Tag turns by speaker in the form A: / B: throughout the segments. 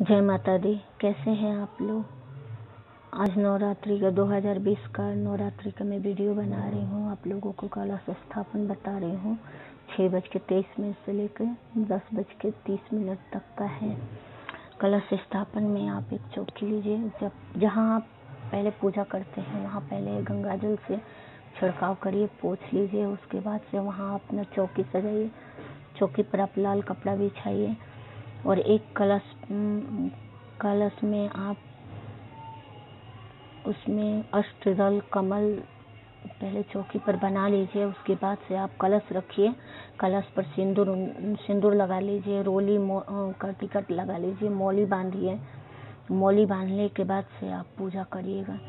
A: जय माता दी। कैसे हैं आप लोग? आज नवरात्रि का 2020 का नवरात्रि का मैं वीडियो बना रही हूँ। आप लोगों को कलश स्थापन बता रही हूँ। 6:23 से लेकर 10:30 तक का है। कलश स्थापन में आप एक चौकी लीजिए। जहाँ आप पहले पूजा करते हैं वहाँ पहले गंगा जल से छिड़काव करिए, पोंछ लीजिए। उसके बाद से वहाँ अपना चौकी सजाइए। चौकी पर आप लाल कपड़ा बिछाइए और एक कलश में आप उसमें अष्टदल कमल पहले चौकी पर बना लीजिए। उसके बाद से आप कलश रखिए। कलश पर सिंदूर लगा लीजिए। रोली का टिकट लगा लीजिए। मौली बांधिए। मौली बांधने के बाद से आप पूजा करिएगा।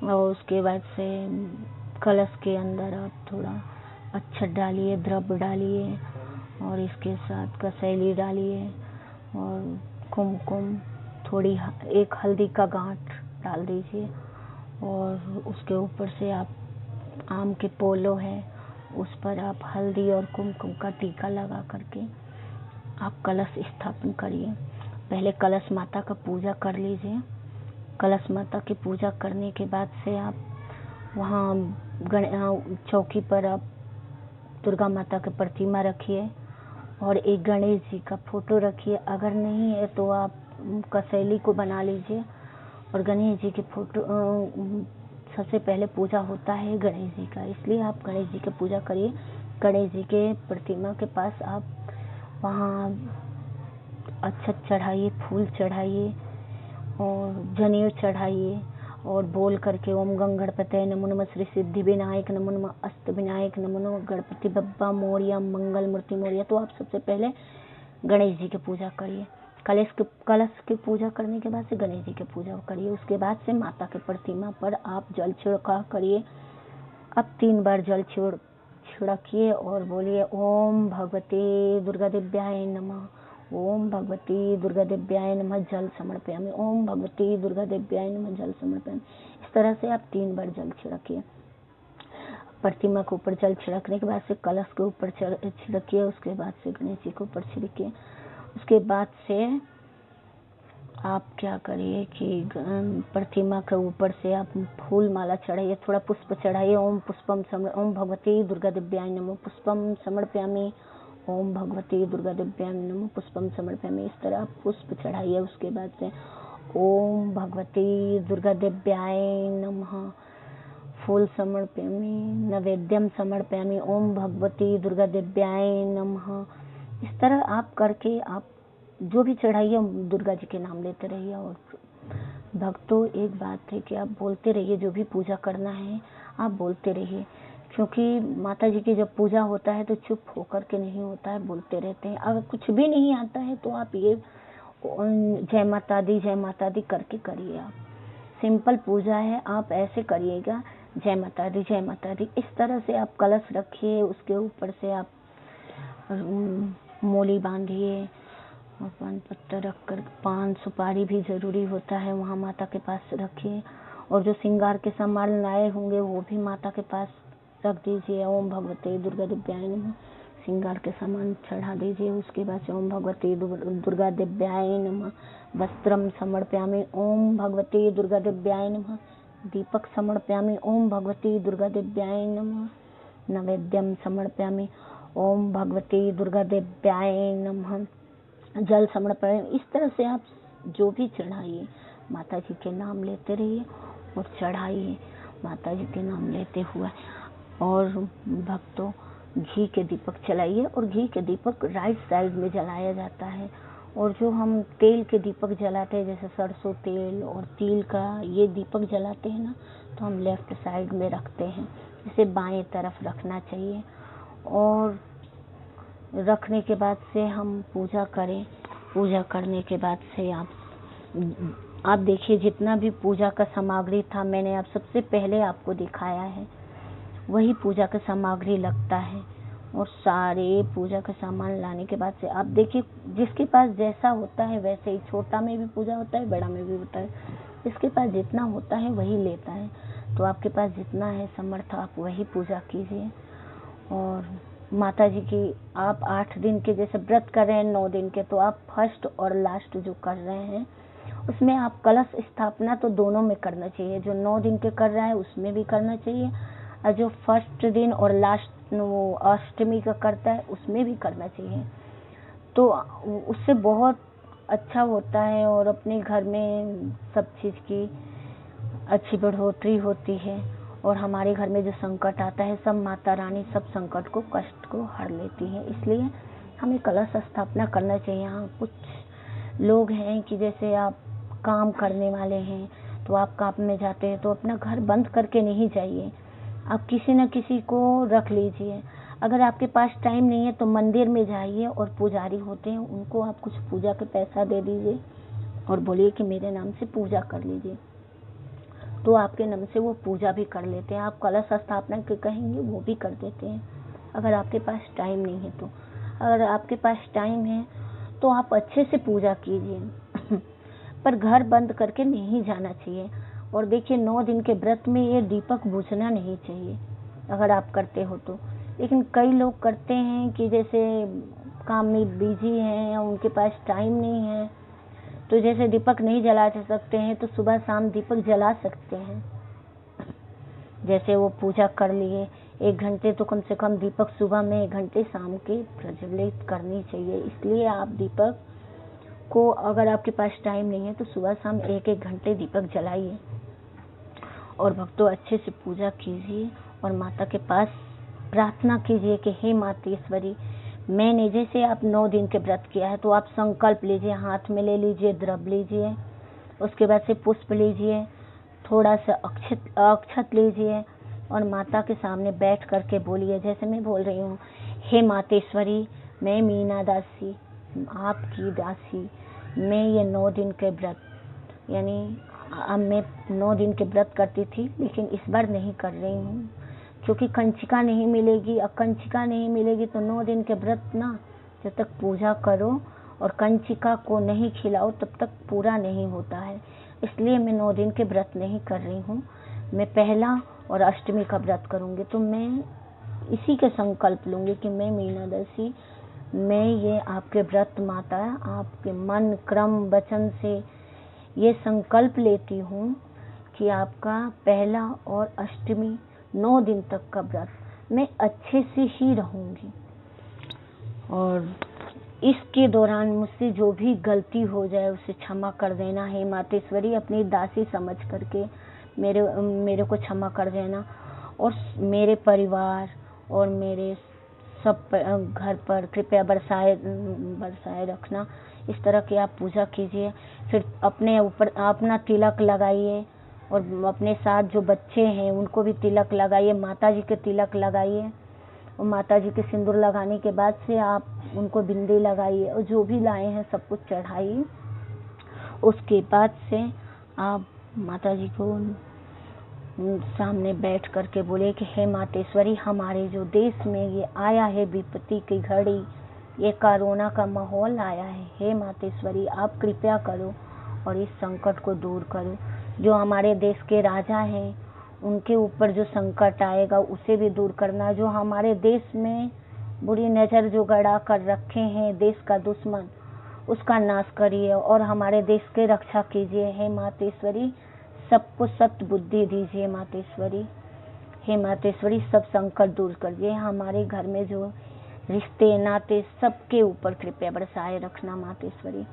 A: और उसके बाद से कलश के अंदर आप थोड़ा अक्षत डालिए, द्रव्य डालिए और इसके साथ कसैली डालिए और कुमकुम, थोड़ी एक हल्दी का गांठ डाल दीजिए। और उसके ऊपर से आप आम के पोलो है उस पर आप हल्दी और कुमकुम का टीका लगा करके आप कलश स्थापन करिए। पहले कलश माता का पूजा कर लीजिए। कलश माता की पूजा करने के बाद से आप वहाँ चौकी पर आप दुर्गा माता की प्रतिमा रखिए और एक गणेश जी का फोटो रखिए। अगर नहीं है तो आप कसैली को बना लीजिए और गणेश जी के फोटो सबसे पहले पूजा होता है गणेश जी का, इसलिए आप गणेश जी की पूजा करिए। गणेश जी के प्रतिमा के पास आप वहाँ अक्षत चढ़ाइए, फूल चढ़ाइए और जनेऊ चढ़ाइए और बोल करके ओम गंगणपतये नमो नमः, श्री सिद्धि विनायक नमो नमः, अष्ट विनायक नमो नमः, गणपति बप्पा मोरया, मंगल मूर्ति मोरया। तो आप सबसे पहले गणेश जी की पूजा करिए। कलश की पूजा करने के बाद से गणेश जी की पूजा करिए। उसके बाद से माता के प्रतिमा पर आप जल छिड़काव करिए। अब 3 बार जल छिड़किए और बोलिए ओम भगवती दुर्गा दिव्याय नमः, ओम भगवती दुर्गा दिव्याय नमः, जल समर्पयामि, ओम भगवती दुर्गा दिव्याय नमः, जल समर्पयामि। इस तरह से आप 3 बार जल छिड़किए। प्रतिमा के ऊपर जल छिड़कने के बाद से कलश के ऊपर छिड़किए। उसके बाद से गणेश जी के ऊपर छिड़किए। उसके बाद से आप क्या करिए कि प्रतिमा के ऊपर से आप फूल माला चढ़ाइए, थोड़ा पुष्प चढ़ाइए। ओम भगवती दुर्गा दिव्याय नमः पुष्पम समर्पयामि, ओम भगवती दुर्गा दिव्याय नमः पुष्पम समर्पयामि। इस तरह आप पुष्प चढ़ाइए। उसके बाद से ओम भगवती दुर्गा दिव्याय नमः फूल समर्पयामि, नैवेद्यम समर्पयामि, ओम भगवती दुर्गा दिव्याय नमः। इस तरह आप करके आप जो भी चढ़ाइए दुर्गा जी के नाम लेते रहिए। और भक्तों एक बात है कि आप बोलते रहिए, जो भी पूजा करना है आप बोलते रहिए, क्योंकि माता जी की जब पूजा होता है तो चुप होकर के नहीं होता है, बोलते रहते हैं। अगर कुछ भी नहीं आता है तो आप ये जय माता दी करके करिए। आप सिंपल पूजा है, आप ऐसे करिएगा जय माता दी जय माता दी। इस तरह से आप कलश रखिए। उसके ऊपर से आप मोली बांधिए और पान पत्ता रखकर, पान सुपारी भी जरूरी होता है, वहाँ माता के पास रखिए। और जो श्रृंगार के सामान लाए होंगे वो भी माता के पास रख दीजिए। ओम भगवती दुर्गा दिव्याय नमः श्रृंगार के सामान चढ़ा दीजिए। उसके बाद से ओम भगवती दुर्गा दिव्याय नमः वस्त्रम समर्पयामि, ओम भगवती दुर्गा दिव्याय नमः दीपक समर्पयामि, ओम भगवती दुर्गा दिव्याय नमः नैवेद्यम समर्पयामि, ओम भगवती दुर्गा दिव्याय नमः जल समर्पण। इस तरह से आप जो भी चढ़ाइए माता जी के नाम लेते रहिए और चढ़ाइए माता जी के नाम लेते हुए। और भक्तों घी के दीपक जलाइए और घी के दीपक राइट साइड में जलाया जाता है। और जो हम तेल के दीपक जलाते हैं, जैसे सरसों तेल और तिल का ये दीपक जलाते हैं ना, तो हम लेफ्ट साइड में रखते हैं। इसे बाएं तरफ रखना चाहिए। और रखने के बाद से हम पूजा करें। पूजा करने के बाद से आप देखिए जितना भी पूजा का सामग्री था मैंने आप सबसे पहले आपको दिखाया है, वही पूजा का सामग्री लगता है। और सारे पूजा का सामान लाने के बाद से आप देखिए जिसके पास जैसा होता है वैसे ही, छोटा में भी पूजा होता है, बड़ा में भी होता है। जिसके पास जितना होता है वही लेता है। तो आपके पास जितना है समर्थ आप वही पूजा कीजिए। और माता जी की आप 8 दिन के जैसे व्रत कर रहे हैं 9 दिन के, तो आप फर्स्ट और लास्ट जो कर रहे हैं उसमें आप कलश स्थापना तो दोनों में करना चाहिए। जो 9 दिन के कर रहा है उसमें भी करना चाहिए, और जो फर्स्ट दिन और लास्ट वो अष्टमी का करता है उसमें भी करना चाहिए। तो उससे बहुत अच्छा होता है और अपने घर में सब चीज़ की अच्छी बढ़ोतरी होती है, और हमारे घर में जो संकट आता है सब माता रानी सब संकट को कष्ट को हर लेती है। इसलिए हमें कलश स्थापना करना चाहिए। यहाँ कुछ लोग हैं कि जैसे आप काम करने वाले हैं तो आप काम में जाते हैं तो अपना घर बंद करके नहीं जाइए, आप किसी न किसी को रख लीजिए। अगर आपके पास टाइम नहीं है तो मंदिर में जाइए और पुजारी होते हैं उनको आप कुछ पूजा के पैसा दे दीजिए और बोलिए कि मेरे नाम से पूजा कर लीजिए, तो आपके नाम से वो पूजा भी कर लेते हैं। आप कलश स्थापना के कहेंगे वो भी कर देते हैं, अगर आपके पास टाइम नहीं है तो। अगर आपके पास टाइम है तो आप अच्छे से पूजा कीजिए पर घर बंद करके नहीं जाना चाहिए। और देखिए 9 दिन के व्रत में ये दीपक बुझना नहीं चाहिए अगर आप करते हो तो। लेकिन कई लोग करते हैं कि जैसे काम में बिजी हैं या उनके पास टाइम नहीं है, तो जैसे दीपक नहीं जला सकते हैं तो सुबह शाम दीपक जला सकते हैं। जैसे वो पूजा कर लिए 1 घंटे तो कम से कम दीपक सुबह में 1 घंटे शाम के प्रज्वलित करनी चाहिए। इसलिए आप दीपक को अगर आपके पास टाइम नहीं है तो सुबह शाम 1-1 घंटे दीपक जलाइए और भक्तों अच्छे से पूजा कीजिए और माता के पास प्रार्थना कीजिए कि हे मातेश्वरी, मैंने जैसे आप 9 दिन के व्रत किया है तो आप संकल्प लीजिए, हाथ में ले लीजिए, द्रव्य लीजिए, उसके बाद से पुष्प लीजिए, थोड़ा सा अक्षत लीजिए और माता के सामने बैठ करके बोलिए जैसे मैं बोल रही हूँ, हे मातेश्वरी, मैं मीना दासी आपकी दासी, मैं ये 9 दिन के व्रत, यानी अब मैं 9 दिन के व्रत करती थी लेकिन इस बार नहीं कर रही हूँ क्योंकि कंचिका नहीं मिलेगी। अब कंचिका नहीं मिलेगी तो 9 दिन के व्रत ना जब तक पूजा करो और कंचिका को नहीं खिलाओ तब तक पूरा नहीं होता है। इसलिए मैं 9 दिन के व्रत नहीं कर रही हूँ, मैं पहला और अष्टमी का व्रत करूँगी। तो मैं इसी के संकल्प लूँगी कि मैं मीना दासी, मैं ये आपके व्रत माता आपके मन क्रम वचन से ये संकल्प लेती हूँ कि आपका पहला और अष्टमी 9 दिन तक का व्रत मैं अच्छे से ही रहूँगी और इसके दौरान मुझसे जो भी गलती हो जाए उसे क्षमा कर देना। हे मातेश्वरी, अपनी दासी समझ करके मेरे को क्षमा कर देना और मेरे परिवार और मेरे सब घर पर कृपया बरसाए रखना। इस तरह की आप पूजा कीजिए। फिर अपने ऊपर अपना तिलक लगाइए और अपने साथ जो बच्चे हैं उनको भी तिलक लगाइए, माता जी के तिलक लगाइए और माता जी के सिंदूर लगाने के बाद से आप उनको बिंदी लगाइए और जो भी लाए हैं सब कुछ चढ़ाइए। उसके बाद से आप माता जी को सामने बैठ करके बोले कि हे मातेश्वरी, हमारे जो देश में ये आया है विपत्ति की घड़ी, ये कोरोना का माहौल आया है, हे मातेश्वरी आप कृपया करो और इस संकट को दूर करो। जो हमारे देश के राजा हैं उनके ऊपर जो संकट आएगा उसे भी दूर करना। जो हमारे देश में बुरी नज़र जो गड़ा कर रखे हैं देश का दुश्मन, उसका नाश करिए और हमारे देश की रक्षा कीजिए। हे मातेश्वरी, सबको सत्य बुद्धि दीजिए मातेश्वरी। हे मातेश्वरी, सब संकट दूर करिए। हमारे घर में जो रिश्ते नाते सबके ऊपर कृपया बरसाए रखना मातेश्वरी।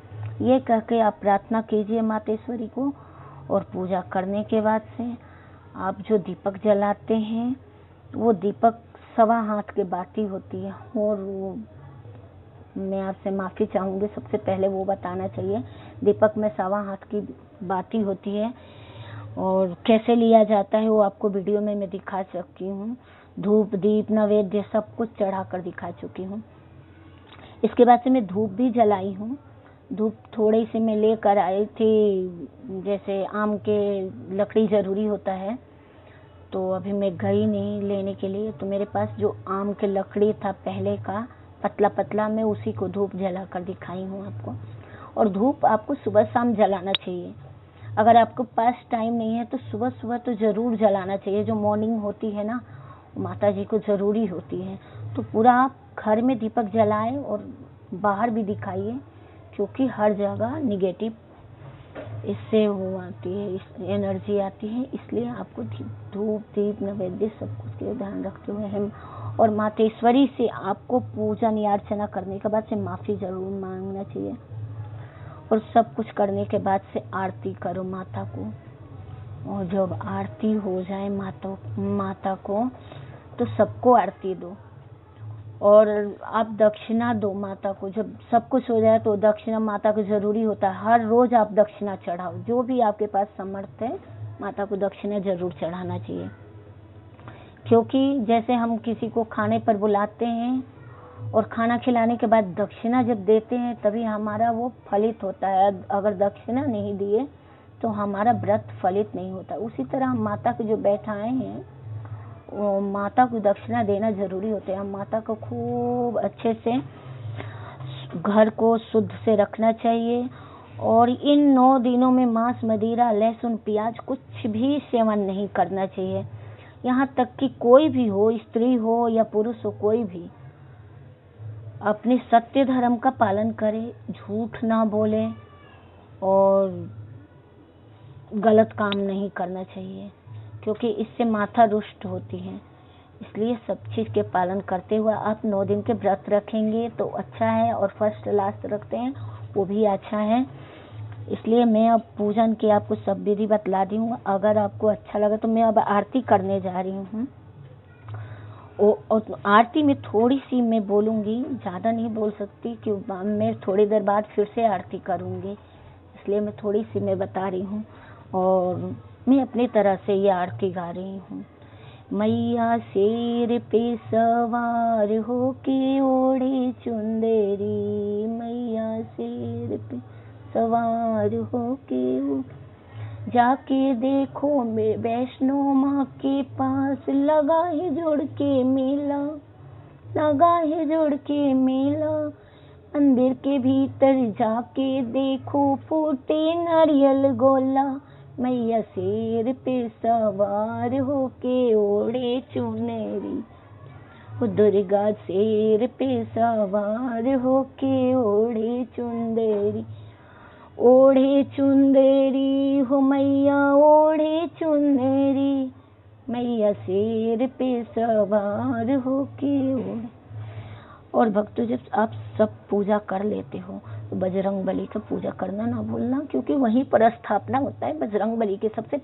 A: ये कह के आप प्रार्थना कीजिए मातेश्वरी को और पूजा करने के बाद से आप जो दीपक जलाते हैं वो दीपक 1.25 हाथ की बाती होती है और वो मैं आपसे माफ़ी चाहूँगी, सबसे पहले वो बताना चाहिए। दीपक में 1.25 हाथ की बाती होती है और कैसे लिया जाता है वो आपको वीडियो में मैं दिखा चुकी हूँ। धूप दीप नैवेद्य सब कुछ चढ़ा कर दिखा चुकी हूँ। इसके बाद से मैं धूप भी जलाई हूँ। धूप थोड़ी सी मैं लेकर आई थी, जैसे आम के लकड़ी ज़रूरी होता है तो अभी मैं गई नहीं लेने के लिए, तो मेरे पास जो आम के लकड़ी था पहले का पतला पतला, मैं उसी को धूप जला कर दिखाई हूँ आपको। और धूप आपको सुबह शाम जलाना चाहिए। अगर आपको पास टाइम नहीं है तो सुबह सुबह तो ज़रूर जलाना चाहिए। जो मॉर्निंग होती है ना माता जी को ज़रूरी होती है, तो पूरा आप घर में दीपक जलाएं और बाहर भी दिखाइए, क्योंकि हर जगह निगेटिव इससे वो आती है, इस एनर्जी आती है। इसलिए आपको धूप दीप नैवेद्य सब कुछ के ध्यान रखते हुए हम और मातेश्वरी से आपको पूजन या अर्चना करने के बाद से माफ़ी ज़रूर मांगना चाहिए। और सब कुछ करने के बाद से आरती करो माता को, और जब आरती हो जाए माता को तो सबको आरती दो। और आप दक्षिणा दो माता को। जब सब कुछ हो जाए तो दक्षिणा माता को ज़रूरी होता है। हर रोज़ आप दक्षिणा चढ़ाओ, जो भी आपके पास समर्थ है माता को दक्षिणा ज़रूर चढ़ाना चाहिए। क्योंकि जैसे हम किसी को खाने पर बुलाते हैं और खाना खिलाने के बाद दक्षिणा जब देते हैं तभी हमारा वो फलित होता है। अगर दक्षिणा नहीं दिए तो हमारा व्रत फलित नहीं होता। उसी तरह हम माता को जो बैठाए हैं वो माता को दक्षिणा देना जरूरी होता है। हम माता को खूब अच्छे से घर को शुद्ध से रखना चाहिए। और इन 9 दिनों में मांस मदिरा लहसुन प्याज कुछ भी सेवन नहीं करना चाहिए। यहाँ तक कि कोई भी हो, स्त्री हो या पुरुष हो, कोई भी अपने सत्य धर्म का पालन करे, झूठ ना बोले और गलत काम नहीं करना चाहिए, क्योंकि इससे माता रुष्ट होती है। इसलिए सब चीज़ के पालन करते हुए आप 9 दिन के व्रत रखेंगे तो अच्छा है, और फर्स्ट लास्ट रखते हैं वो भी अच्छा है। इसलिए मैं अब पूजन की आपको सब विधि बतला दी हूँ। अगर आपको अच्छा लगा तो मैं अब आरती करने जा रही हूँ। और आरती में थोड़ी सी मैं बोलूँगी, ज़्यादा नहीं बोल सकती क्योंकि मैं थोड़ी देर बाद फिर से आरती करूँगी, इसलिए मैं थोड़ी सी मैं बता रही हूँ। और मैं अपनी तरह से ये आरती गा रही हूँ। मैया शेर पे सवार होके ओढ़े चुंदरी, मैया शेर पे सवार होके जाके देखो वैष्णो माँ के पास, लगा है जोड़ के मेला, लगा है जोड़ के मेला। मंदिर के भीतर जाके देखो फूटे नारियल गोला, मैया शेर पे सवार होके ओढ़े चुनरी, वो दुर्गा शेर पे सवार होके ओढ़े चुंदरी, ओढ़े चुंदरी हो मैया ओढ़े चुंदरी, मैया शेर पे सवार होके ओढ़े। और भक्तों जब आप सब पूजा कर लेते हो तो बजरंग बली का पूजा करना ना भूलना, क्योंकि वहीं पर स्थापना होता है बजरंग बली के। सबसे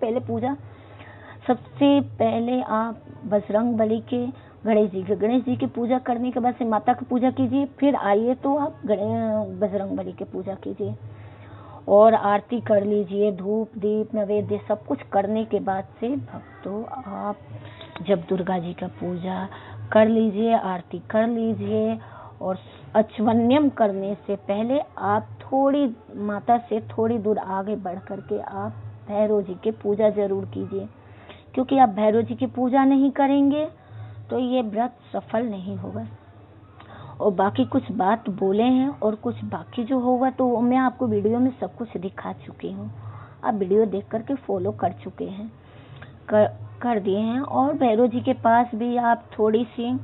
A: पहले आप बजरंग बली के, गणेश जी की पूजा करने के बाद से माता की पूजा कीजिए, फिर आइए तो आप बजरंग बली की पूजा कीजिए और आरती कर लीजिए। धूप दीप नैवेद्य सब कुछ करने के बाद से भक्तों आप जब दुर्गा जी का पूजा कर लीजिए, आरती कर लीजिए। और अचवन्यम करने से पहले आप थोड़ी माता से थोड़ी दूर आगे बढ़ करके आप भैरव जी की पूजा जरूर कीजिए, क्योंकि आप भैरव जी की पूजा नहीं करेंगे तो ये व्रत सफल नहीं होगा। और बाकी कुछ बात बोले हैं और कुछ बाकी जो होगा तो मैं आपको वीडियो में सब कुछ दिखा चुकी हूँ। आप वीडियो देख करके फॉलो कर चुके हैं, कर दिए हैं। और भैरव जी के पास भी आप थोड़ी सी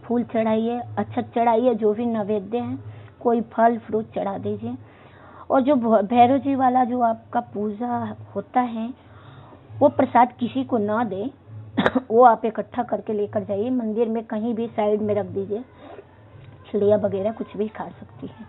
A: फूल चढ़ाइए, अक्षत चढ़ाइए, जो भी नैवेद्य है, कोई फल फ्रूट चढ़ा दीजिए। और जो भैरव जी वाला जो आपका पूजा होता है वो प्रसाद किसी को ना दे वो आप इकट्ठा करके लेकर जाइए, मंदिर में कहीं भी साइड में रख दीजिए। चिड़िया वगैरह कुछ भी खा सकती है।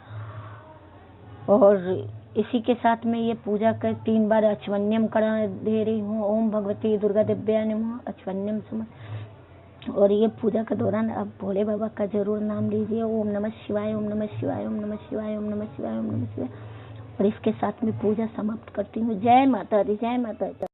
A: और इसी के साथ में ये पूजा कर 3 बार अचवन्यम करा दे रही हूँ। ओम भगवती दुर्गा दिव्या नमः अचवन्यम समर्थ। और ये पूजा के दौरान आप भोले बाबा का जरूर नाम लीजिए। ओम नमः शिवाय, ओम नमः शिवाय, ओम नमः शिवाय, ओम नमः शिवाय, ओम नमः शिवाय। और इसके साथ में पूजा समाप्त करती हूँ। जय माता दी, जय माता दी।